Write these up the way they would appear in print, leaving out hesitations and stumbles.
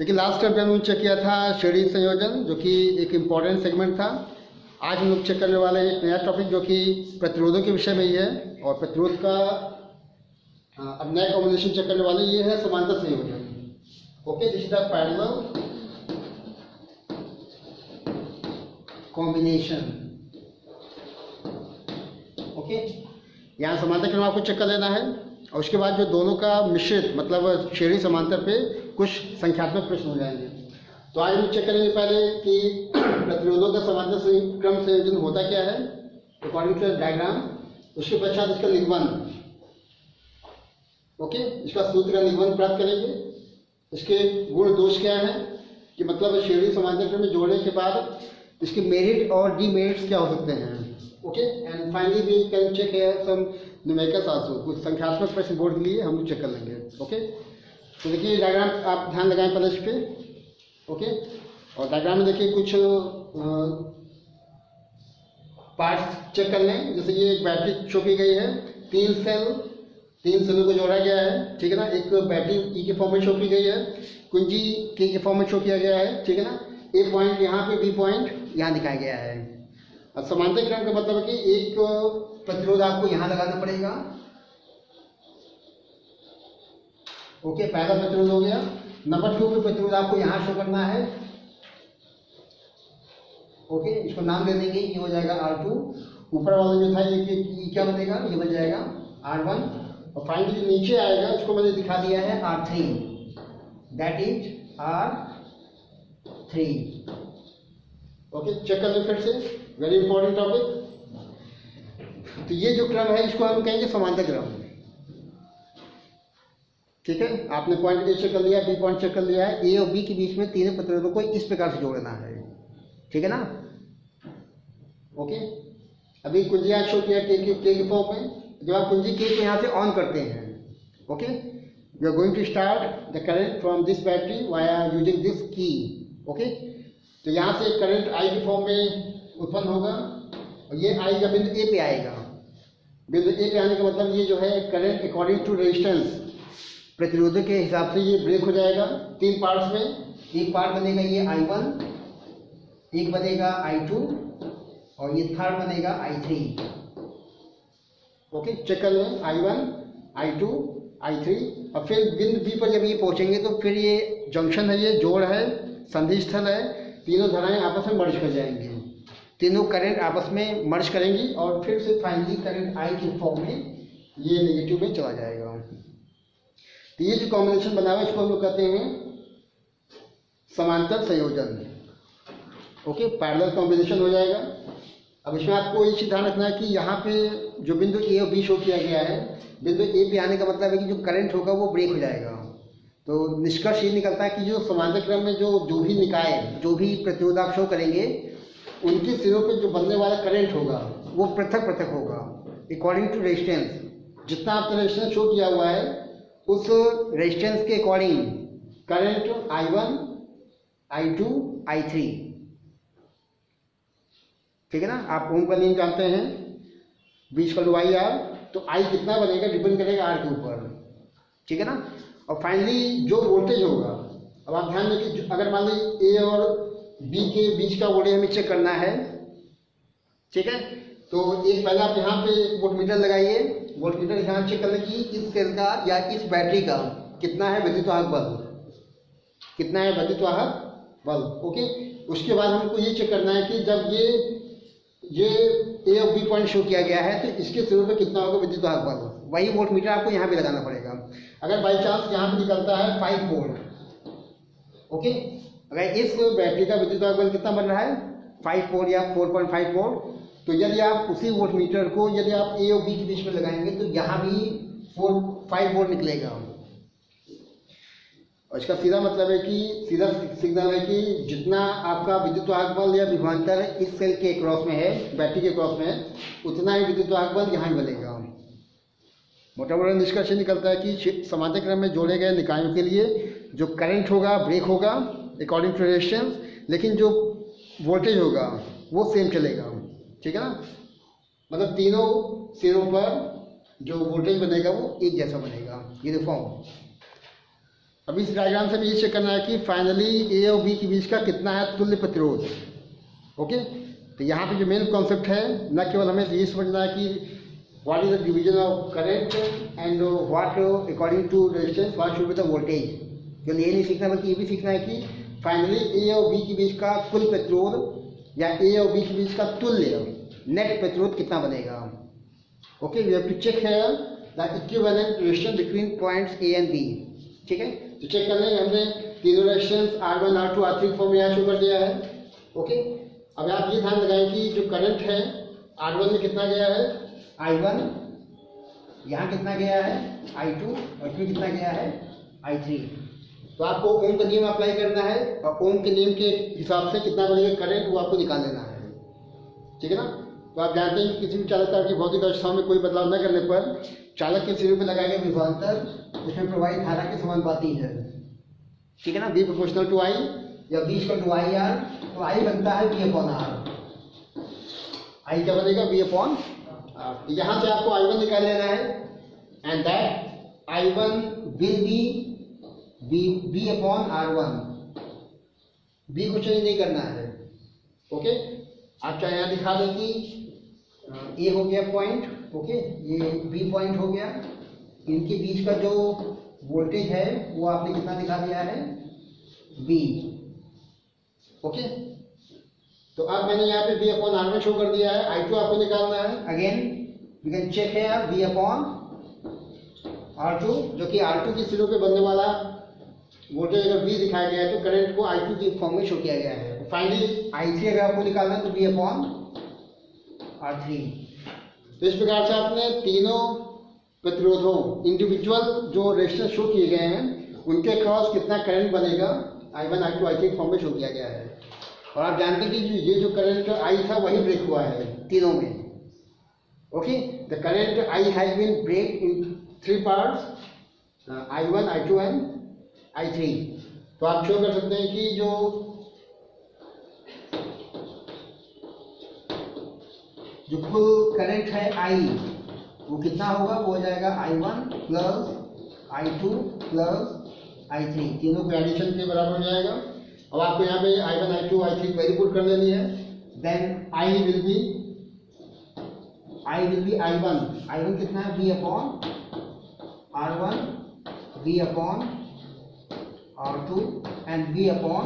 लेकिन last time पे हम लोग चेक किया था श्रेणी संयोजन, जो कि एक इम्पॉर्टेंट सेगमेंट था। आज हम लोग चेक करने वाले हैं एक नया टॉपिक जो कि प्रतिरोधों के विषय में ही है, और प्रतिरोध का अब नया कॉम्बिनेशन चेक करने वाले ये है समांतर संयोजन। Okay, this is the parallel combination. Okay, यहाँ समांतर क्रम आपको चेक कर लेना है, और उसके बाद जो दोनों का मिश्रित मतलब श्रेणी समांतर पे कुछ संख्यात्मक प्रश्न हो जाएंगे। तो आज हम चेक करेंगे पहले कि प्रतिरोधों का समांतर क्रम संयोजन होता क्या है अकॉर्डिंग टू डायग्राम। उसके पश्चात इसका निगमन, ओके, इसका सूत्र का निगमन प्राप्त करेंगे। इसके गुण दोष क्या है कि मतलब श्रेणी समांतर क्रम में जोड़ने के बाद इसके मेरिट और डीमेरिट्स क्या हो सकते हैं। Okay, and finally we can check here some numericals also, कुछ संख्यात्मक प्रश्न बोर्ड के लिए हम लोग चेक कर लेंगे। ओके, तो देखिए डायग्राम आप ध्यान लगाएं पहले इस पे। ओके, और डायग्राम में देखिए कुछ पार्ट्स चेक कर लें। जैसे ये एक बैटरी शो की गई है, तीन सेलों को जोड़ा गया है, ठीक है ना। एक बैटरी ई के फॉर्म में शो की गई है, कुंजी के फॉर्म में शो किया गया है, ठीक है ना। ए पॉइंट यहाँ पे, बी पॉइंट यहाँ दिखाया गया है। अब समांतर क्रम का मतलब है कि एक प्रतिरोध आपको यहाँ लगाना पड़ेगा। ओके, पहला प्रतिरोध हो गया। नंबर 2 पे प्रतिरोध आपको यहाँ शो करना है। ओके, इसको नाम दे देंगे, ये हो जाएगा R2। ऊपर वाला जो था ये क्या बनेगा, ये बन जाएगा R1। और फाइनली जो नीचे आएगा उसको मैंने दिखा दिया है R3, that is R3। Okay, check कर लो फिर से, वेरी इंपॉर्टेंट टॉपिक। तो ये जो क्रम है इसको हम कहेंगे समांतर क्रम, ठीक है। आपने पॉइंट ए चेक कर लिया, बी पॉइंट चेक कर लिया है। ए और बी के बीच में तीनों प्रतिरोधों को इस प्रकार से जोड़ना है, ठीक है ना। ओके, अभी कुंजी शो किया के फॉर्म में। जब आप कुंजी के यहाँ से ऑन करते हैं, okay, you are going to start the current from this battery via using this key. Okay, तो यहाँ से करंट आई के फॉर्म में उत्पन्न होगा, और ये आई जब बिंदु ए पे आएगा। बिंदु ए पे आने का मतलब ये जो है करंट अकॉर्डिंग टू रेजिस्टेंस, प्रतिरोधक के हिसाब से ये ब्रेक हो जाएगा तीन पार्ट्स में। एक पार्ट बनेगा ये I1, एक बनेगा I2, और ये थर्ड बनेगा I3। ओके, चेक कर लें, I1, I2, I3। और फिर बिंदु बी पर जब ये पहुंचेंगे तो फिर ये जंक्शन है, ये जोड़ है, संधि स्थल है। तीनों धाराएं आपस में मर्ज कर जाएंगी, तीनों करंट आपस में मर्ज करेंगी, और फिर से फाइनली करंट आई के फॉर्म में ये नेगेटिव में चला जाएगा। तो ये जो कॉम्बिनेशन बना हुआ है इसको हम लोग कहते हैं समांतर संयोजन। ओके, पैरेलल कॉम्बिनेशन हो जाएगा। अब इसमें आपको ये चीज ध्यान रखना है कि यहाँ पे जो बिंदु ए और बी शो किया गया है, बिंदु ए पे आने का मतलब है कि जो करंट होगा वो ब्रेक हो जाएगा। तो निष्कर्ष ये निकलता है कि जो समांतर क्रम में जो भी निकाय, जो भी प्रतिरोध आप शो करेंगे, उनके सिरों पे जो बनने वाला करंट होगा वो पृथक पृथक होगा अकॉर्डिंग टू रेजिस्टेंस। जितना आपने रेजिस्टेंस शो किया हुआ है उस रेजिस्टेंस के according current I1, I2, I3, ठीक है ना। आप ओम का नियम जानते हैं, V=IR। तो I कितना बनेगा डिपेंड करेगा R के ऊपर, ठीक है ना। और फाइनली जो वोल्टेज होगा, अब आप ध्यान दें कि अगर मान लीजिए ए और बी के बीच का वोल्टेज हमें चेक करना है, ठीक है। तो एक पहले आप यहाँ पे वोल्टमीटर लगाइए। वोल्टमीटर यहाँ चेक करने की इस सेल का या इस बैटरी का कितना है विद्युतवाहक बल, कितना है विद्युतवाहक बल। ओके, उसके बाद हमको ये चेक करना है कि जब ये ए और बी पॉइंट शो किया गया है तो इसके सिरों पे कितना होगा विद्युतवाहक बल। वही वोल्टमीटर आपको यहाँ पे लगाना पड़ेगा। अगर बाई चांस यहाँ पे निकलता है 5 वोल्ट, ओके, अगर इस बैटरी का विद्युतवाहक बल कितना बन रहा है 5 वोल्ट या 4.5 वोल्ट, तो यदि आप उसी वोल्टमीटर को यदि आप ए और बी के बीच में लगाएंगे तो यहाँ भी 5 वोल्ट निकलेगा। और इसका सीधा मतलब है कि सीधा सिग्नल है कि जितना आपका विद्युतवाहक बल या विभवांतर इस सेल के क्रॉस में है, बैटरी के क्रॉस में है, उतना ही विद्युतवाहक बल यहाँ बनेगा। मोटा मोटा निष्कर्ष निकलता है कि समांतर क्रम में जोड़े गए निकायों के लिए जो करंट होगा ब्रेक होगा अकॉर्डिंग टू रेजिस्टेंस, लेकिन जो वोल्टेज होगा वो सेम चलेगा, ठीक है ना। मतलब तीनों सिरों पर जो वोल्टेज बनेगा वो एक जैसा बनेगा, यूनिफॉर्म। अब इस डायग्राम से भी ये चेक करना है कि फाइनली ए और बी के बीच का कितना है तुल्य प्रतिरोध। ओके, तो यहाँ पे जो मेन कॉन्सेप्ट है, न केवल हमें ये समझना है कि what is the division of current and what according to resistance what should be the voltage. केवल ये नहीं सीखना बल्कि ये भी सीखना है कि फाइनली ए और बी के बीच का कुल प्रतिरोध या ए और बी के बीच का तुल्य नेट प्रतिरोध कितना बनेगा। Okay, we have to check here the equivalent resistance between points A and B. ठीक है, तो चेक कर लेंगे। हमने तीनों resistance R1 R2 R3 form में यहाँ शो कर दिया है। ओके, अब आप ये ध्यान लगाएं कि जो करंट है R1 में कितना गया है I1, यहाँ कितना गया है I2 और इसमें कितना गया है I3। तो आपको ओम का नियम अप्लाई करना है और ओम के नियम के हिसाब से कितना बनेगा करंट वो आपको निकाल लेना है। ठीक है ना। तो आप जानते हैं कि किसी भी चालकता की भौतिक अवस्था में कोई बदलाव न करने पर चालक के सिरे पर लगाए गए विभवांतर उसमें प्रवाहित धारा के समानुपाती है। ठीक है ना, बी प्रोपोर्शनल टू आई या V equal to I R. तो आई बनता है बी अपॉन आर। आई क्या बनेगा बी अपॉन आर। यहाँ से आपको आई वन निकाल लेना है and that I one will be V upon R one. V को चेंज नहीं करना है। ओके, आप चाहे यहाँ दिखा दें कि ए हो गया पॉइंट, ओके, ये बी पॉइंट हो गया। इनके बीच का जो वोल्टेज है वो आपने कितना दिखा दिया है बी। ओके, तो अब मैंने यहाँ पे बी अपॉन आर में शो कर दिया है। आई टू आपको निकालना है। अगेन वी कैन चेक है बी अपॉन आर टू, जो कि आर टू की सिरों पे बनने वाला वोल्टेज अगर बी दिखाया गया है तो करंट को आई टू की फॉर्म में शो किया गया है। फाइनली आई थ्री अगर आपको निकालना है तो बी अपॉन आर थ्री। तो इस प्रकार से आपने तीनों प्रतिरोधों इंडिविजुअल जो रेजिस्टेंस शो किए गए हैं उनके क्रॉस कितना करंट बनेगा I1 I2 I3 फॉर्म में शो किया गया है। और आप जानते हैं कि ये जो करंट आई था वही ब्रेक हुआ है तीनों में। Okay, the current I has been break in three parts I1 I2 and I3। तो आप शो कर सकते हैं कि जो कुल करंट है I वो कितना होगा, वो हो जाएगा I1 plus I2 plus I3, तीनों के एडिशन के बराबर हो जाएगा। अब आपको यहाँ पे I1 I2 I3 value put कर देनी है। Then I will be I1 कितना है B upon R1, B upon R2 and B upon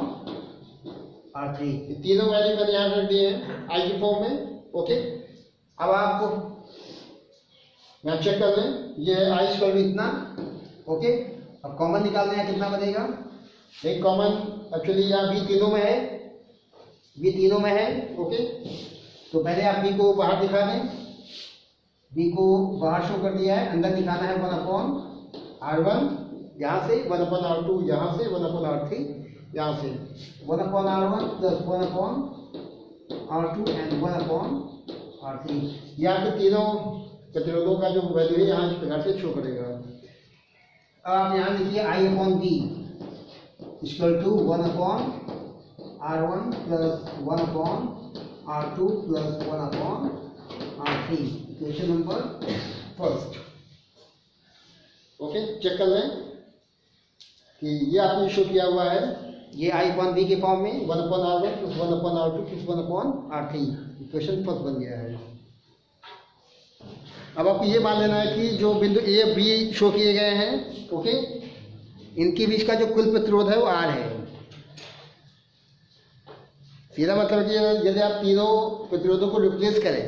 R3। तीनों वैल्यू मैंने यहाँ रख दिए हैं I की फॉर्म में। ओके, अब आपको यहाँ चेक कर लें, ये है आई स्क्वायर इतना। ओके, अब कॉमन निकालना है कितना बनेगा। एक कॉमन एक्चुअली यहाँ बी तीनों में है, बी तीनों में है। ओके, तो पहले आप बी को बाहर दिखा दें। बी को बाहर शो कर दिया है, अंदर दिखाना है 1 अपॉन R1 यहाँ से, 1 अपॉन R2 यहाँ से, 1 अपॉन R3 यहाँ से। 1 upon R1 plus 1 upon R2 and 1 upon R3। यहाँ पे तीनों प्रतिरोधों का जो वैल्यू है यहाँ इस प्रकार से शो करेगा। अब आप यहाँ लिखिए I upon be equal to 1 upon R1 plus 1 upon R2 plus 1 upon R3। Question number first. Okay, check कर लें कि ये आपने शो किया हुआ है, ये आई अपॉन बी के फॉर्म में 1 upon R1 plus 1 upon R2 plus 1 upon R3। Question first बन गया है। अब आपको ये मान लेना है कि जो बिंदु ए बी शो किए गए हैं, ओके, इनके बीच का जो कुल प्रतिरोध है वो R है। सीधा मतलब कि यदि आप तीनों प्रतिरोधों को रिप्लेस करें,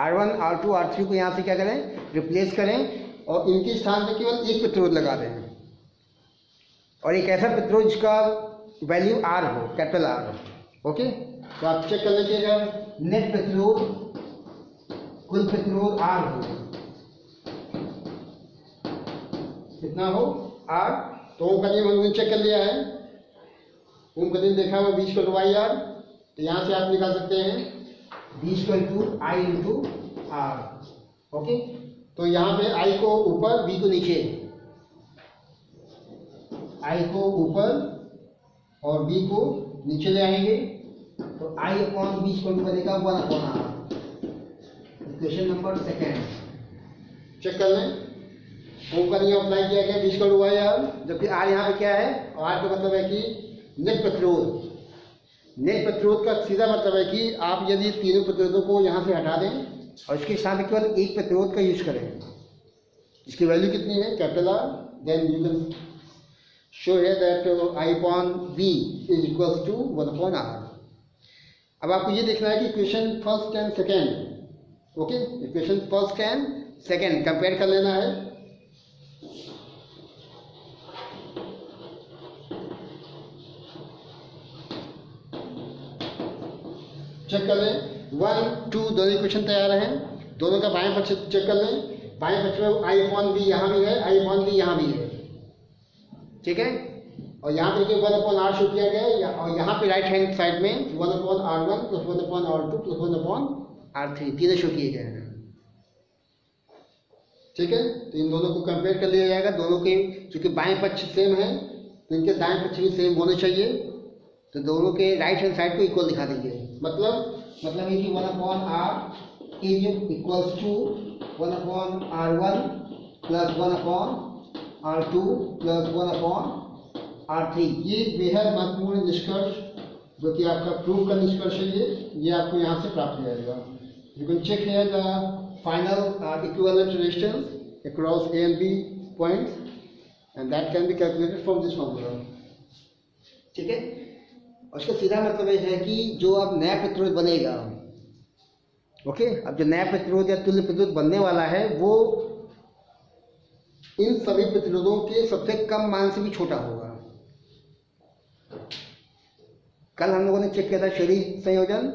R1 R2 R3 को यहाँ से क्या करें रिप्लेस करें और इनके स्थान पर केवल एक प्रतिरोध लगा दें और एक ऐसा प्रतिरोध जिसका वैल्यू R हो, कैपिटल R हो। ओके, तो आप चेक कर लीजिएगा नेट प्रतिरोध कुल प्रतिरोध R हो, कितना हो R। तो ओम का नियम हमने चेक कर लिया है, ओम का नियम देखा हुआ B equal to I R. तो यहाँ से आप निकाल सकते हैं B equal to I into R. Okay, तो यहाँ पे I को ऊपर B को नीचे, I को ऊपर और B को नीचे ले आएंगे तो I upon B equal to बनेगा 1 अपॉन R। Question number second check कर लें। ओम का नियम अप्लाई किया गया, V = Y R, जबकि R यहाँ पे क्या है, R का मतलब है कि नेट प्रतिरोध। नेट प्रतिरोध का सीधा मतलब है कि आप यदि तीनों प्रतिरोधों को यहाँ से हटा दें और इसके साथ केवल एक प्रतिरोध का यूज करें, इसकी वैल्यू कितनी है, capital R, then you can show है that I/V is equals to 1/R। अब आपको ये देखना है कि equation first and second, okay, equation first and second compare कर लेना है। चेक कर लें, 1, 2 दोनों इक्वेशन तैयार हैं, दोनों का बाएं पक्ष चेक कर लें। बाएं पक्ष में I/V यहाँ भी है, I/V यहाँ भी है, ठीक है। और यहाँ पे 1/R शो किया गया है, और यहाँ पे राइट हैंड साइड में 1/R1 + 1/R2 + 1/R3 तीनों शो किए गए हैं, ठीक है। तो इन दोनों को कंपेयर कर लिया जाएगा, दोनों के क्योंकि बाएं पक्ष सेम है तो इनके दाएं पक्ष भी सेम होने चाहिए, तो दोनों के राइट हैंड साइड को इक्वल दिखा देंगे। मतलब ये कि 1/R is equals to 1/R1 + 1/R2 + 1/R3। ये बेहद महत्वपूर्ण निष्कर्ष जो कि आपका प्रूफ का निष्कर्ष है, ये आपको यहाँ से प्राप्त हो जाएगा। You can check here the final equivalent resistance across A and B points and that can be calculated from this formula, ठीक है। और इसका सीधा मतलब ये है कि जो अब नया प्रतिरोध बनेगा, ओके, अब जो नया प्रतिरोध या तुल्य प्रतिरोध बनने वाला है वो इन सभी प्रतिरोधों के सबसे कम मान से भी छोटा होगा। कल हम लोगों ने चेक किया था श्रेणी संयोजन।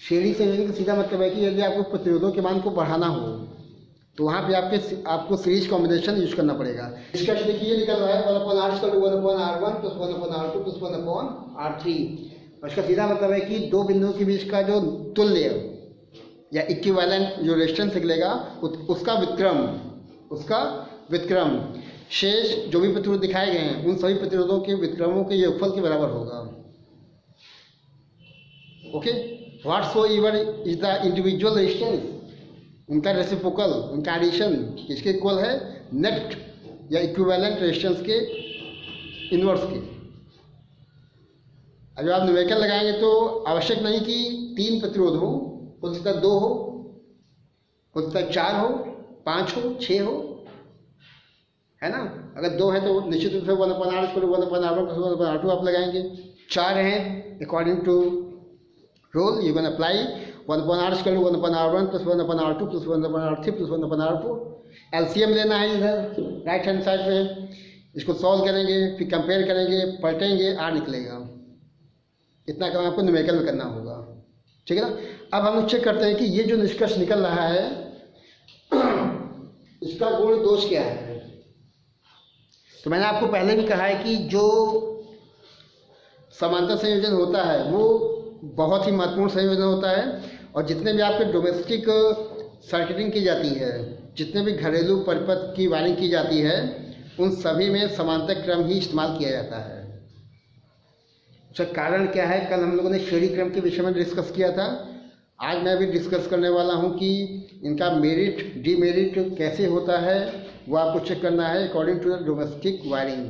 श्रेणी संयोजन का सीधा मतलब है कि यदि आपको प्रतिरोधों के मान को बढ़ाना हो तो वहाँ पे आपको सीरीज कॉम्बिनेशन यूज करना पड़ेगा। निष्कर्ष देखिए निकल रहा है 1/R = 1/R1 + 1/R2 + 1/R3। और इसका सीधा मतलब है कि दो बिंदुओं के बीच का जो तुल्य या इक्विवेलेंट जो रेजिस्टेंस निकलेगा उसका व्युत्क्रम शेष जो भी प्रतिरोध दिखाए गए हैं उन सभी प्रतिरोधों के व्युत्क्रमों के योगफल के बराबर होगा, okay. Whatsoever is the individual resistance, उनका रेसिप्रोकल, उनका एडिशन किसके इक्वल है, नेट या इक्विवेलेंट रेजिस्टेंस के इन्वर्स के। अब जब आप न्यूमेरिकल लगाएंगे तो आवश्यक नहीं कि 3 प्रतिरोध हो सकता है 2 हो सकता है 4 हो, 5 हो, 6 हो, है ना। अगर 2 है तो निश्चित रूप से 1/R = 1/R1 + 1/R2 आप लगाएंगे। 4 हैं according to rule you can apply 1/R = 1/R1 + 1/R2 + 1/R3 + 1/R4। LCM लेना है इधर राइट हैंड साइड में, इसको सॉल्व करेंगे, फिर कंपेयर करेंगे, पलटेंगे, R निकलेगा। इतना काम आपको न्यूमेरिकल में करना होगा, ठीक है ना। अब हम चेक करते हैं कि ये जो निष्कर्ष निकल रहा है इसका गुण दोष क्या है। तो मैंने आपको पहले भी कहा है कि जो समांतर संयोजन होता है वो बहुत ही महत्वपूर्ण संयोजन होता है, और जितने भी आपके डोमेस्टिक सर्किटिंग की जाती है, जितने भी घरेलू परिपथ की वायरिंग की जाती है, उन सभी में समांतर क्रम ही इस्तेमाल किया जाता है। उसका कारण क्या है, कल हम लोगों ने श्रेणी क्रम के विषय में डिस्कस किया था। आज मैं भी डिस्कस करने वाला हूं कि इनका मेरिट डीमेरिट कैसे होता है, वो आपको चेक करना है according to the domestic wiring.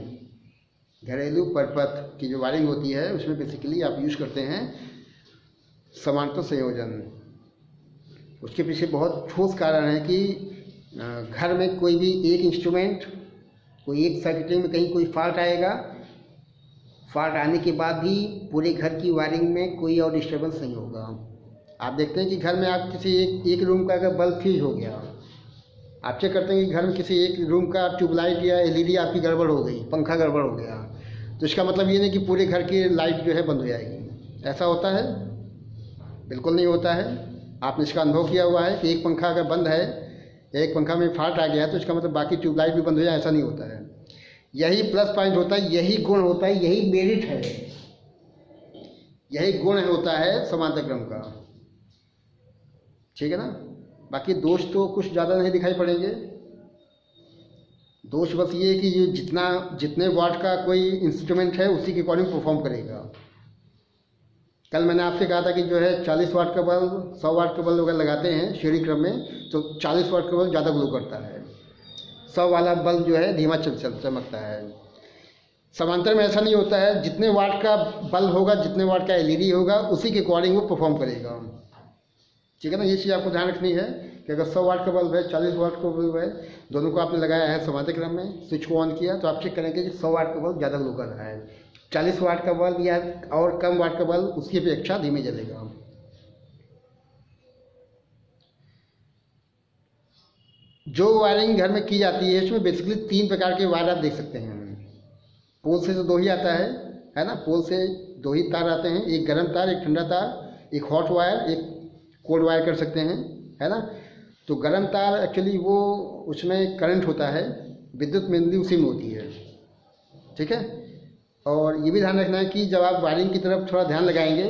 घरेलू परिपथ की जो वायरिंग होती है उसमें बेसिकली आप यूज करते हैं समांतर संयोजन। उसके पीछे बहुत ठोस कारण है कि घर में कोई भी एक इंस्ट्रूमेंट, कोई एक सर्किटिंग में कहीं कोई फॉल्ट आएगा, फॉल्ट आने के बाद भी पूरे घर की वायरिंग में कोई और डिस्टर्बेंस नहीं होगा। आप देखते हैं कि घर में आप किसी एक रूम का अगर बल्ब फ्यूज हो गया, आप चेक करते हैं कि घर में किसी एक रूम का ट्यूबलाइट या एलईडी आपकी गड़बड़ हो गई, पंखा गड़बड़ हो गया, तो इसका मतलब ये नहीं कि पूरे घर की लाइट जो है बंद हो जाएगी। ऐसा होता है? बिल्कुल नहीं होता है। आपने इसका अनुभव किया हुआ है कि एक पंखा अगर बंद है, एक पंखा में फॉल्ट आ गया तो इसका मतलब बाकी ट्यूबलाइट भी बंद हो जाए, ऐसा नहीं होता है। यही प्लस पॉइंट होता है, यही गुण होता है, यही मेरिट है, यही गुण होता है समांतर क्रम का, ठीक है ना। बाकी दोष तो कुछ ज़्यादा नहीं दिखाई पड़ेंगे। दोष बस ये कि ये जितने वाट का कोई इंस्ट्रूमेंट है उसी के अकॉर्डिंग परफॉर्म करेगा। कल मैंने आपसे कहा था कि जो है 40 वाट का बल्ब 100 वाट का बल्ब अगर लगाते हैं श्रेणी क्रम में तो 40 वाट का बल्ब ज़्यादा ग्लो करता है। 100 वाला बल्ब जो है धीमा चमकता है। समांतर में ऐसा नहीं होता है, जितने वाट का बल्ब होगा, जितने वाट का एलईडी होगा, उसी के अकॉर्डिंग वो परफॉर्म करेगा। ठीक है ना, ये चीज़ आपको ध्यान रखनी है कि अगर 100 वाट का बल्ब है, 40 वाट का बल्ब है, दोनों को आपने लगाया है समांतर क्रम में, स्विच को ऑन किया, तो आप चेक करेंगे कि 100 वाट का बल्ब ज़्यादा ग्लो कर रहा है, 40 वाट का बल्ब या और कम वाट का बल्ब उसकी अपेक्षा धीमे जलेगा। जो वायरिंग घर में की जाती है इसमें बेसिकली 3 प्रकार के वायर आप देख सकते हैं। पोल से तो 2 ही आता है ना, पोल से 2 ही तार आते हैं, एक गर्म तार, एक ठंडा तार, एक हॉट वायर, एक कोल्ड वायर कर सकते हैं, है ना। तो गर्म तार एक्चुअली वो उसमें करंट होता है, विद्युत मेनली उसी में होती है। ठीक है, और ये भी ध्यान रखना है कि जब आप वायरिंग की तरफ थोड़ा ध्यान लगाएंगे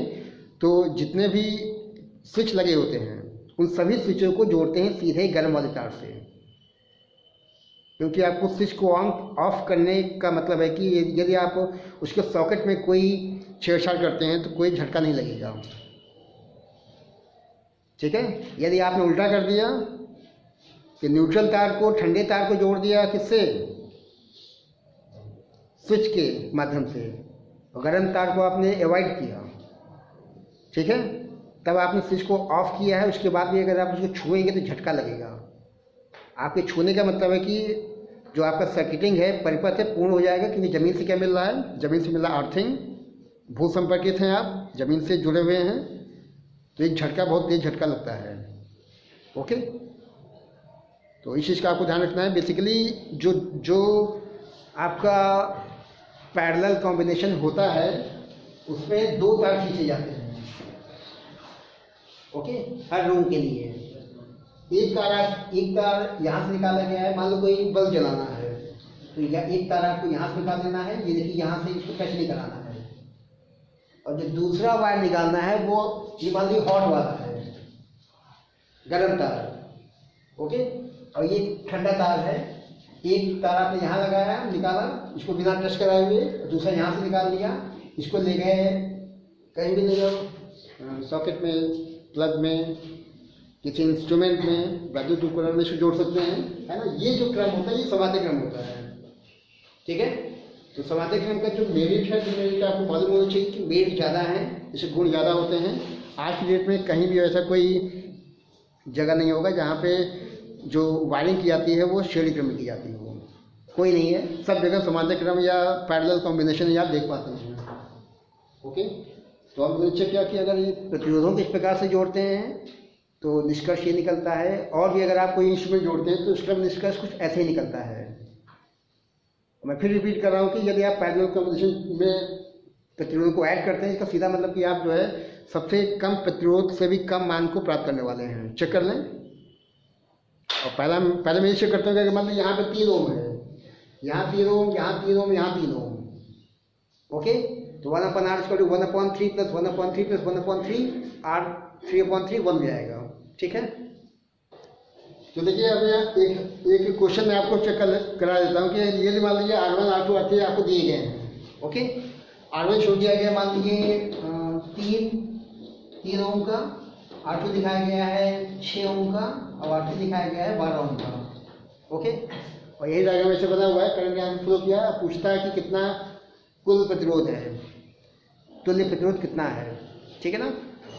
तो जितने भी स्विच लगे होते हैं उन सभी स्विचों को जोड़ते हैं सीधे गर्म वाले तार से, क्योंकि आपको स्विच को ऑन ऑफ करने का मतलब है कि यदि आप उसके सॉकेट में कोई छेड़छाड़ करते हैं तो कोई झटका नहीं लगेगा। ठीक है, यदि आपने उल्टा कर दिया कि न्यूट्रल तार को ठंडे तार को जोड़ दिया किससे, स्विच के माध्यम से, और गर्म तार को आपने अवॉइड किया, ठीक है, तब आपने स्विच को ऑफ किया है, उसके बाद भी अगर आप उसको छुएंगे तो झटका लगेगा। आपके छूने का मतलब है कि जो आपका सर्किटिंग है परिपथ है पूर्ण हो जाएगा, क्योंकि ज़मीन से क्या मिल रहा है, ज़मीन से मिल रहा अर्थिंग, भू संपर्कित हैं आप, ज़मीन से जुड़े हुए हैं, तो एक झटका बहुत तेज झटका लगता है। ओके, तो इस चीज़ का आपको ध्यान रखना है। बेसिकली जो आपका पैरेलल कॉम्बिनेशन होता है उसमें 2 तार खींचे जाते हैं। ओके, हर रूम के लिए एक तार यहाँ से निकाला गया है, मान लो कोई बल्ब जलाना है तो एक तार आपको यहाँ से निकाल लेना है, ये देखिए यहाँ से इसको टच नहीं कराना है, और जो दूसरा वायर निकालना है वो ये मान लीजिए हॉट वाला है, गर्म तार। ओके, और ये ठंडा तार है, एक तार आपने यहाँ लगाया निकाला, इसको बिना टच कराए हुए, दूसरा यहाँ से निकाल लिया, इसको ले गए कहीं भी ले जाओ, सॉकेट में, प्लग में, किसी इंस्ट्रूमेंट में, वैद्युत उपकरण में इसको जोड़ सकते हैं, है ना। ये जो क्रम होता है ये समांतर क्रम होता है। ठीक है, तो समांतर क्रम का जो मेरिट है, डिमेरिट आपको मालूम होना चाहिए कि मेरिट ज़्यादा है, इससे गुण ज़्यादा होते हैं। आज की डेट में कहीं भी ऐसा कोई जगह नहीं होगा जहाँ पे जो वायरिंग की जाती है वो श्रेणी क्रम में की जाती है, वो कोई नहीं है, सब जगह समांतर क्रम या पैरेलल कॉम्बिनेशन ही आप देख पाते हैं। ओके, तो हम निश्चय किया कि अगर ये प्रतिरोधों को इस प्रकार से जोड़ते हैं तो निष्कर्ष ये निकलता है, और भी अगर आप कोई इंस्ट्रूमेंट जोड़ते हैं तो उसका निष्कर्ष कुछ ऐसे ही निकलता है। मैं फिर रिपीट कर रहा हूँ कि यदि आप पैरेलल कॉम्बिनेशन में प्रतिरोध को ऐड करते हैं, इसका सीधा मतलब कि आप जो है सबसे कम प्रतिरोध से भी कम मान को प्राप्त करने वाले हैं। चेक कर लें, और पहले मैं ये चेक करता हूँ कि मतलब यहाँ पे 3 ओम है, यहाँ 3 ओम, यहाँ 3 ओम, यहाँ 3 ओम। ओके, तो 1/R = 1/3 + 1/3 + 1/3 R 3/3 1 भी आएगा। ठीक है, तो देखिए अब एक क्वेश्चन मैं आपको चेक करा देता हूँ कि ये मान लीजिए R1 R2 R3 आपको दिए गए हैं। ओके, R1 शो दिया गया मान लीजिए 3 ओम का, R2 दिखाया गया है 6 ओम का, और R3 दिखाया गया है 12 ओम का। ओके, और यही डायग्राम ऐसे बना हुआ है, करंट यहाँ फ्लो किया, पूछता है कि कितना कुल प्रतिरोध है, तुल्य प्रतिरोध कितना है। ठीक है ना,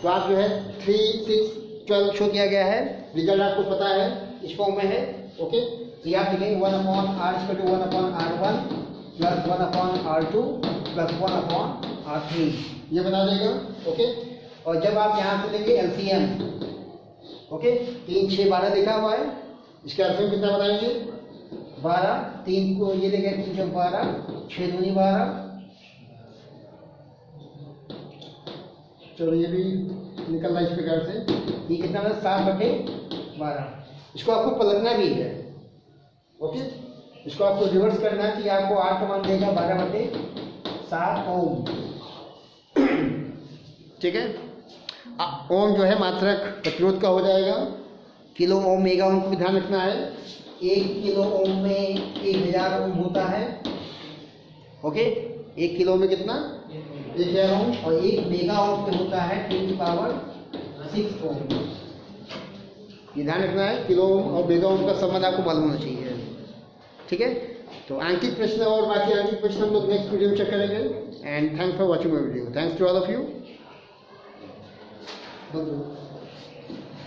तो आप जो है 3, 6, 12 शो किया गया है, रिजल्ट आपको पता है, इस फॉर्म में है। ओके, तो आप लिखेंगे 1/R = 1/R1 + 1/R2 + 1/R3, ये बना देगा। ओके, और जब आप यहाँ से लेंगे LCM, ओके, 3, 6, 12 लिखा हुआ है, इसका LCM कितना बनाएंगे 12, 3 को ये लेंगे 3 × 12, 6 दूनी 12, चलो ये भी निकल रहा है इस प्रकार से, ये कितना है 7/12। इसको आपको पलटना भी है। ओके, इसको आपको रिवर्स करना है कि आपको R का मान देगा 12/7 ओम। ठीक है, ओम जो है मात्रक प्रतिरोध का हो जाएगा, किलो ओम, मेगा ओम को भी ध्यान रखना है। 1 किलो ओम में 1000 ओम होता है। ओके, 1 किलो में कितना 1000 ओम, और 1 मेगा ओम पे होता है 10⁶ ओम। ये ध्यान रखना है, किलो ओम और मेगा ओम का संबंध आपको मालूम होना चाहिए। ठीक है, तो अंकित प्रश्न और बाकी अंकित प्रश्न हम लोग नेक्स्ट वीडियो में चेक करेंगे। And thanks for watching my video, thanks to all of you.